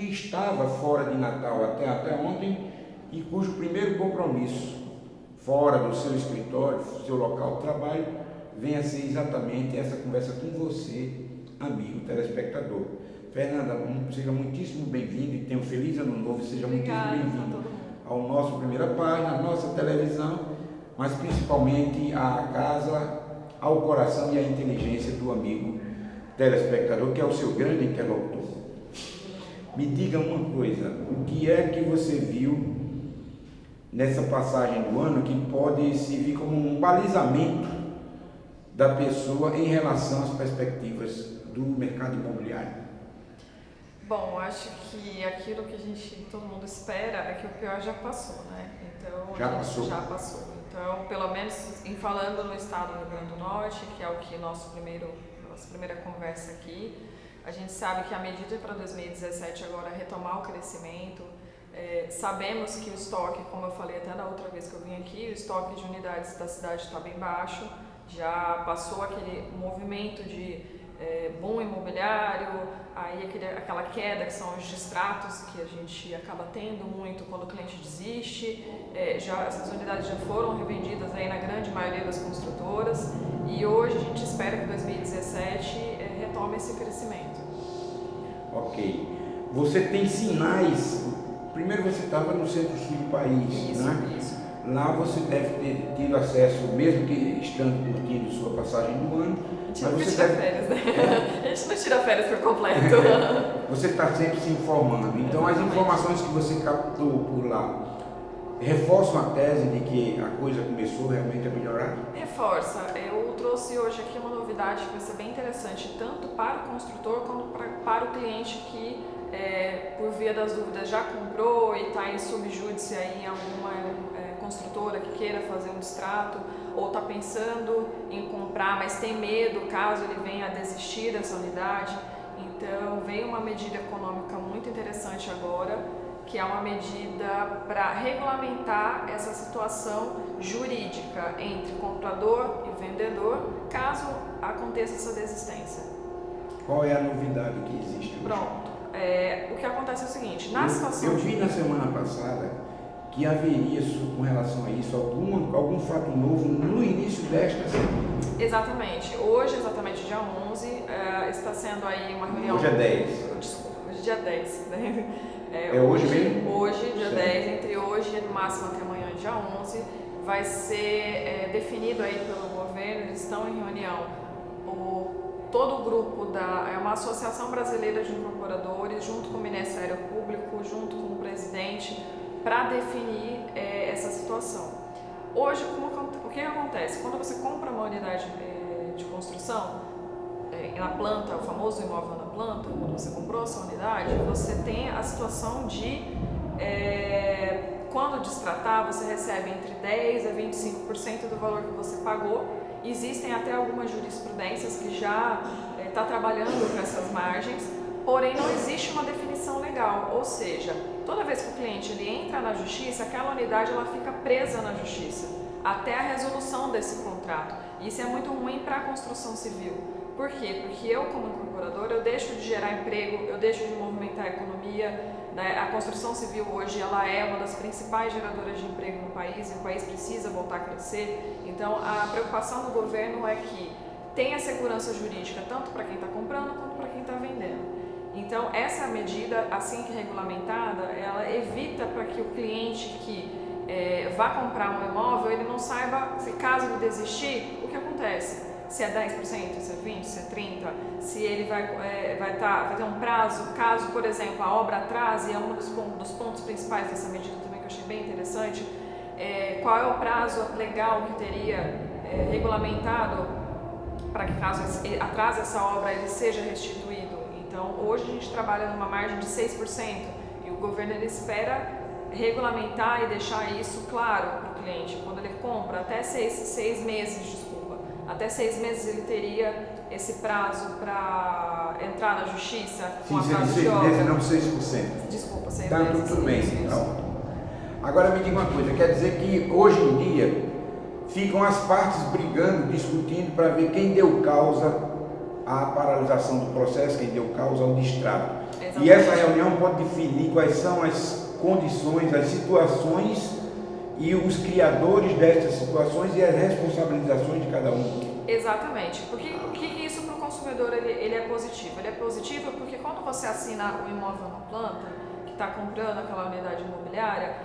que estava fora de Natal até ontem e cujo primeiro compromisso fora do seu escritório, do seu local de trabalho, venha a ser exatamente essa conversa com você, amigo telespectador. Fernanda, seja muitíssimo bem-vindo e tenha um feliz ano novo, seja Obrigada, muitíssimo bem-vindo ao nosso Primeira Página, à nossa televisão, mas principalmente à casa, ao coração e à inteligência do amigo telespectador, que é o seu grande interlocutor. Me diga uma coisa, o que é que você viu nessa passagem do ano que pode servir como um balizamento da pessoa em relação às perspectivas do mercado imobiliário? Bom, acho que aquilo que todo mundo espera é que o pior já passou, né? Então, já passou. Então, pelo menos falando no estado do Rio Grande do Norte, que é o que nossa primeira conversa aqui, a gente sabe que a medida para 2017 agora é retomar o crescimento. Sabemos que o estoque, como eu falei até na outra vez que eu vim aqui, o estoque de unidades da cidade está bem baixo, já passou aquele movimento de boom imobiliário, aí aquela queda que são os distratos que a gente acaba tendo muito quando o cliente desiste. Essas unidades já foram revendidas aí na grande maioria das construtoras e hoje a gente espera que 2017 retome esse crescimento. Ok. Você tem sinais. Primeiro você estava no centro-sul do país, isso, né? Isso. Lá você deve ter tido acesso, mesmo que estando curtindo sua passagem do ano. A gente não tira férias, né? A gente não tira férias por completo. Você está sempre se informando. Então as informações que você captou por lá reforçam a tese de que a coisa começou realmente a melhorar? Reforça. Eu trouxe hoje aqui uma novidade que vai ser bem interessante, tanto para o construtor quanto para o cliente que, por via das dúvidas, já comprou e está em subjúdice aí em alguma construtora que queira fazer um distrato ou está pensando em comprar, mas tem medo caso ele venha a desistir dessa unidade. Então, vem uma medida econômica muito interessante agora, que é uma medida para regulamentar essa situação jurídica entre comprador e vendedor, caso aconteça essa desistência. Qual é a novidade que existe hoje? Pronto. O que acontece é o seguinte, Eu vi na semana passada que haveria, com relação a isso, algum fato novo no início desta semana. Exatamente. Hoje, exatamente dia 11, está sendo aí uma reunião... Hoje é 10. Desculpa, hoje é dia 10, né? Hoje mesmo? Hoje, dia certo. 10, entre hoje e no máximo até amanhã, dia 11, vai ser definido aí pelo governo, eles estão em reunião, todo o grupo é uma associação brasileira de incorporadores, junto com o Ministério Público, junto com o presidente, para definir essa situação. Hoje, o que acontece? Quando você compra uma unidade de construção, na planta, o famoso imóvel na planta, quando você comprou essa unidade, você tem a situação de, quando destratar, você recebe entre 10% a 25% do valor que você pagou. Existem até algumas jurisprudências que já está trabalhando com essas margens, porém não existe uma definição legal, ou seja, toda vez que o cliente ele entra na justiça, aquela unidade ela fica presa na justiça, até a resolução desse contrato. Isso é muito ruim para a construção civil. Por quê? Porque eu, como incorporador, eu deixo de gerar emprego, eu deixo de movimentar a economia, né? A construção civil hoje ela é uma das principais geradoras de emprego no país, e o país precisa voltar a crescer. Então, a preocupação do governo é que tenha segurança jurídica tanto para quem está comprando quanto para quem está vendendo. Então, essa medida, assim que regulamentada, ela evita para que o cliente que vá comprar um imóvel, ele não saiba, se caso ele desistir, o que acontece. Se é 10%, se é 20%, se é 30%, se ele vai ter um prazo, caso, por exemplo, a obra atrase, é um dos pontos principais dessa medida também que eu achei bem interessante, qual é o prazo legal que teria regulamentado para que caso atrase essa obra, ele seja restituído. Então, hoje a gente trabalha numa margem de 6% e o governo ele espera regulamentar e deixar isso claro para o cliente. Quando ele compra até 6 meses, até 6 meses ele teria esse prazo para entrar na justiça com a prazo de obra. 6 meses, não 6%. Desculpa, 6 tá, meses. Tudo bem. Então, agora me diga uma coisa, quer dizer que hoje em dia ficam as partes brigando, discutindo para ver quem deu causa à paralisação do processo, quem deu causa ao distrato. Exatamente. E essa reunião pode definir quais são as condições, as situações e os criadores dessas situações e as responsabilizações de cada um. Exatamente. Por que isso para o consumidor ele é positivo? Ele é positivo porque quando você assina o imóvel na planta, que está comprando aquela unidade imobiliária,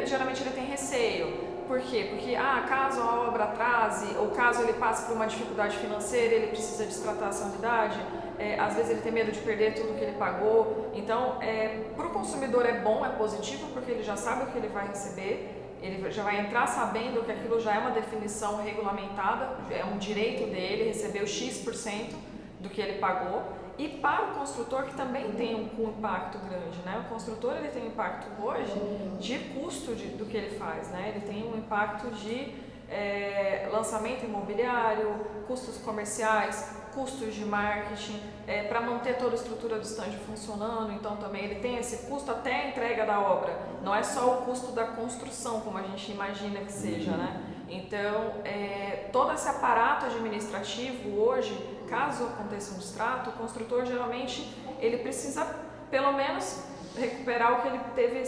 geralmente ele tem receio. Por quê? Porque caso a obra atrase ou caso ele passe por uma dificuldade financeira, ele precisa destratar essa unidade, às vezes ele tem medo de perder tudo que ele pagou. Então, para o consumidor é bom, é positivo, porque ele já sabe o que ele vai receber. Ele já vai entrar sabendo que aquilo já é uma definição regulamentada, é um direito dele receber o X% do que ele pagou. E para o construtor, que também tem um impacto grande, né? O construtor ele tem um impacto hoje de custo do que ele faz, né? Ele tem um impacto de lançamento imobiliário, custos comerciais, custos de marketing, para manter toda a estrutura do stand funcionando. Então também ele tem esse custo até a entrega da obra, não é só o custo da construção como a gente imagina que seja, né? Então todo esse aparato administrativo hoje, caso aconteça um distrato, o construtor geralmente ele precisa pelo menos recuperar o que ele teve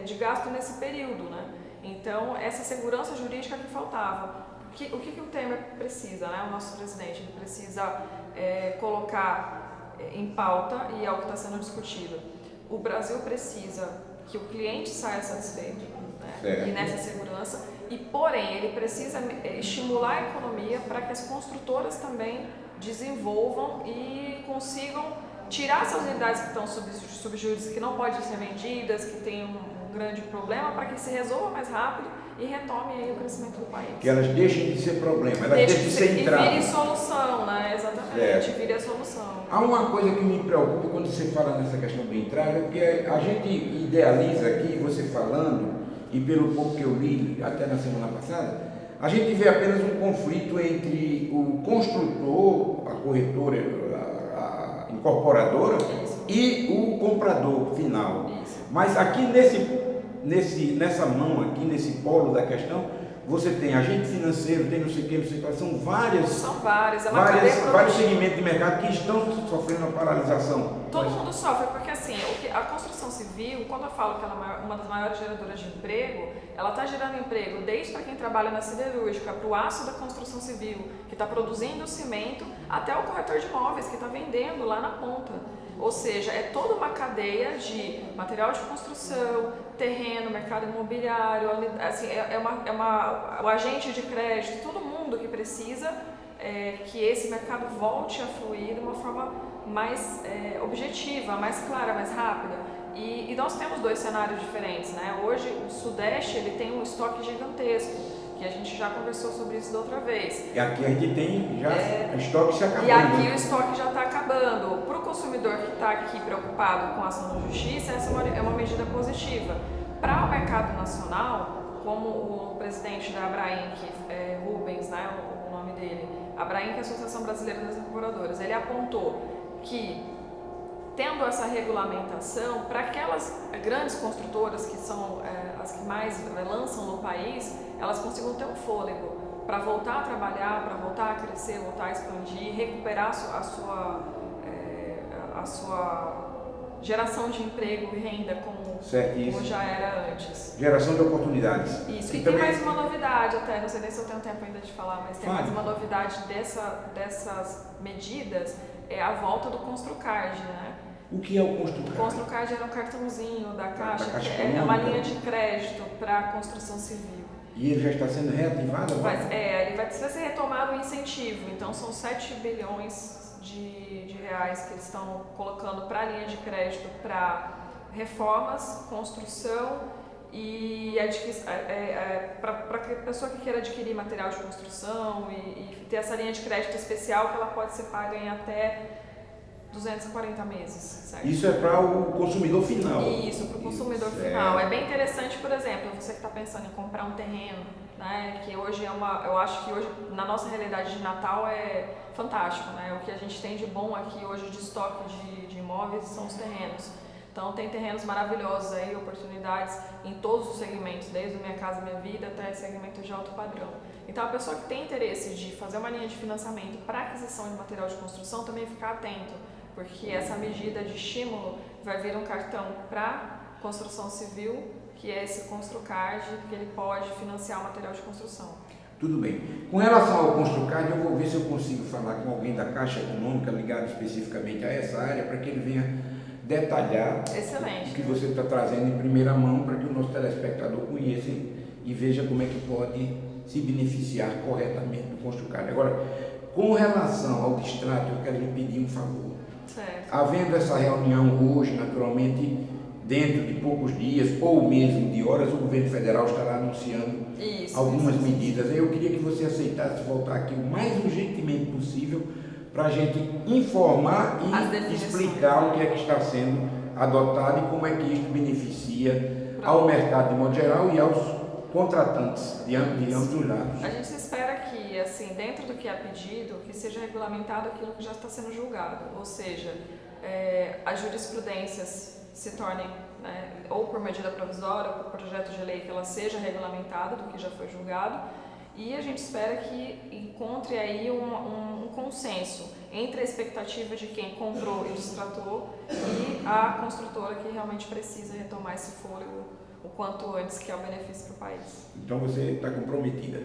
de gasto nesse período, né? Então essa segurança jurídica que faltava. O que o Temer precisa, né? O nosso presidente ele precisa colocar em pauta, e é o que está sendo discutido. O Brasil precisa que o cliente saia satisfeito, né? E nessa segurança, e porém ele precisa estimular a economia para que as construtoras também desenvolvam e consigam tirar essas unidades que estão sob júdice, que não podem ser vendidas, que tem um grande problema, para que se resolva mais rápido e retome aí o crescimento do país. Que elas deixem de ser problema, elas deixem de ser entrave. E vire solução, né? Exatamente, vire a solução. Há uma coisa que me preocupa quando você fala nessa questão do entrave, é porque a gente idealiza aqui, você falando, e pelo pouco que eu li até na semana passada, a gente vê apenas um conflito entre o construtor, a corretora, a incorporadora, e o comprador final. Isso. Mas aqui nessa mão, aqui nesse polo da questão, você tem agente financeiro, tem não sei o que, não sei o que, são vários segmentos de mercado que estão sofrendo a paralisação. Todo mundo sofre, porque assim, a construção civil, quando eu falo que ela é uma das maiores geradoras de emprego, ela está gerando emprego desde para quem trabalha na siderúrgica, para o aço da construção civil, que está produzindo o cimento, até o corretor de imóveis, que está vendendo lá na ponta. Ou seja, é toda uma cadeia de material de construção, terreno, mercado imobiliário, assim, o agente de crédito, todo mundo que precisa que esse mercado volte a fluir de uma forma mais objetiva, mais clara, mais rápida. E nós temos dois cenários diferentes, né? Hoje o Sudeste ele tem um estoque gigantesco, que a gente já conversou sobre isso da outra vez. E aqui a gente tem já o estoque se acabando. E aqui o estoque já está acabando. Para o consumidor que está aqui preocupado com a ação da justiça, essa é uma medida positiva. Para o mercado nacional, como o presidente da Abrainc, Rubens, né, o nome dele, Abrainc é a Associação Brasileira das Incorporadoras, ele apontou que, tendo essa regulamentação, para aquelas grandes construtoras que são as que mais lançam no país, elas consigam ter um fôlego para voltar a trabalhar, para voltar a crescer, voltar a expandir, recuperar a sua geração de emprego e renda como já era antes. Geração de oportunidades. Isso. E tem mais uma novidade até, não sei nem se eu tenho tempo ainda de falar, mas tem mais uma novidade dessas medidas, é a volta do Construcard, né? O que é o Construcard? O Construcard era um cartãozinho da Caixa, que é uma linha de crédito para construção civil. E ele já está sendo reativado? Ele vai ser retomado o incentivo, então são 7 bilhões de reais que eles estão colocando para a linha de crédito para reformas, construção e para a pessoa que queira adquirir material de construção e ter essa linha de crédito especial que ela pode ser paga em até 240 meses, certo? Isso é para o consumidor final. Isso, para o consumidor final. É bem interessante, por exemplo, você que está pensando em comprar um terreno, né, que hoje eu acho que hoje, na nossa realidade de Natal, é fantástico, né? O que a gente tem de bom aqui hoje de estoque de imóveis são os terrenos. Então tem terrenos maravilhosos aí, oportunidades em todos os segmentos, desde o Minha Casa Minha Vida até segmento de alto padrão. Então a pessoa que tem interesse de fazer uma linha de financiamento para aquisição de material de construção também ficar atento, porque essa medida de estímulo vai vir um cartão para construção civil, que é esse Construcard, que ele pode financiar o material de construção. Tudo bem. Com relação ao Construcard, eu vou ver se eu consigo falar com alguém da Caixa Econômica ligado especificamente a essa área, para que ele venha detalhar Excelente. o que você está trazendo em primeira mão, para que o nosso telespectador conheça e veja como é que pode se beneficiar corretamente do Construcard. Agora, com relação ao distrato, eu quero lhe pedir um favor. Certo. Havendo essa reunião hoje, naturalmente, dentro de poucos dias ou mesmo de horas, o governo federal estará anunciando algumas medidas. Eu queria que você aceitasse voltar aqui o mais urgentemente possível para a gente informar e explicar o que é que está sendo adotado e como é que isso beneficia ao mercado de modo geral e aos contratantes de ambos os lados. A gente espera que, assim, dentro do que é pedido, que seja regulamentado aquilo que já está sendo julgado, ou seja, as jurisprudências se tornem, né, ou por medida provisória ou por projeto de lei, que ela seja regulamentada do que já foi julgado, e a gente espera que encontre aí um consenso entre a expectativa de quem comprou e destratou e a construtora que realmente precisa retomar esse fôlego o quanto antes, que é o benefício para o país. Então você está comprometida?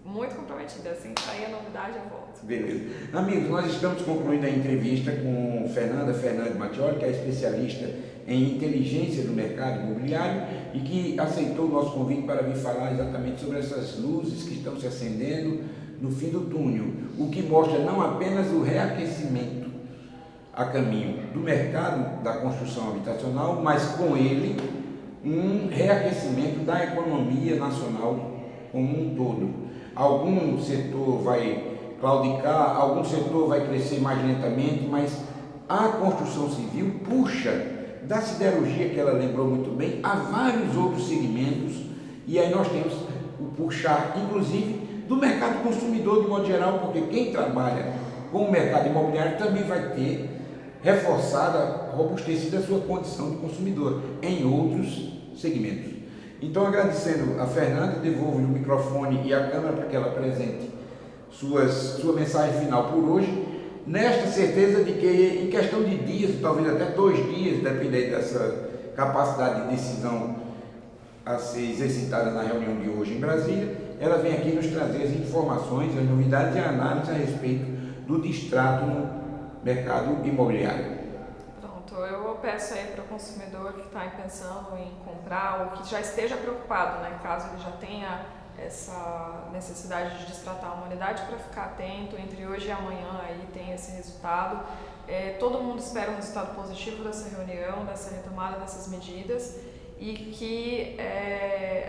Muito comprometida, assim, sair a novidade, eu volto. Beleza. Amigos, nós estamos concluindo a entrevista com Fernanda Fernandes Mattioli, que é especialista em inteligência do mercado imobiliário e que aceitou o nosso convite para vir falar exatamente sobre essas luzes que estão se acendendo no fim do túnel, o que mostra não apenas o reaquecimento a caminho do mercado da construção habitacional, mas com ele um reaquecimento da economia nacional como um todo. Algum setor vai claudicar, algum setor vai crescer mais lentamente, mas a construção civil puxa da siderurgia, que ela lembrou muito bem, há vários outros segmentos, e aí nós temos o puxar, inclusive, do mercado consumidor de modo geral, porque quem trabalha com o mercado imobiliário também vai ter reforçada, robustecida a sua condição de consumidor em outros segmentos. Então, agradecendo a Fernanda, devolvo o microfone e a câmera para que ela apresente sua mensagem final por hoje, nesta certeza de que em questão de dias, talvez até 2 dias, dependendo dessa capacidade de decisão a ser exercitada na reunião de hoje em Brasília, ela vem aqui nos trazer as informações, as novidades e a análise a respeito do distrato no mercado imobiliário. Pronto, eu peço aí para o consumidor que está pensando em comprar ou que já esteja preocupado, né, caso ele já tenha essa necessidade de distratar uma unidade, para ficar atento. Entre hoje e amanhã aí tem esse resultado. Todo mundo espera um resultado positivo dessa reunião, dessa retomada dessas medidas, e que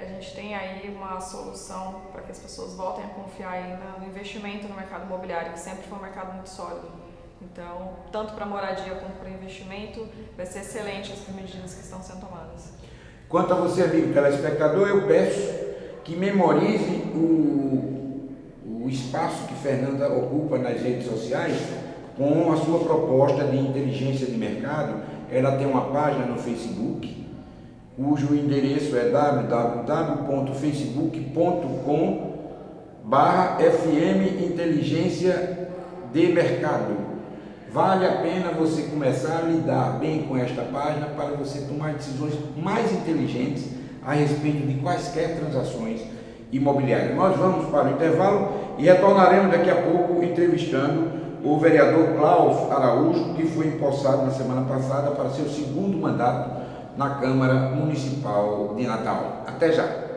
a gente tenha aí uma solução para que as pessoas voltem a confiar ainda no investimento no mercado imobiliário, que sempre foi um mercado muito sólido. Então, tanto para moradia como para investimento, vai ser excelente as medidas que estão sendo tomadas. Quanto a você, amigo telespectador, eu peço que memorize o espaço que Fernanda ocupa nas redes sociais com a sua proposta de inteligência de mercado. Ela tem uma página no Facebook, cujo endereço é www.facebook.com/FM Inteligência de Mercado. Vale a pena você começar a lidar bem com esta página para você tomar decisões mais inteligentes a respeito de quaisquer transações imobiliárias. Nós vamos para o intervalo e retornaremos daqui a pouco entrevistando o vereador Klaus Araújo, que foi empossado na semana passada para seu 2º mandato na Câmara Municipal de Natal. Até já!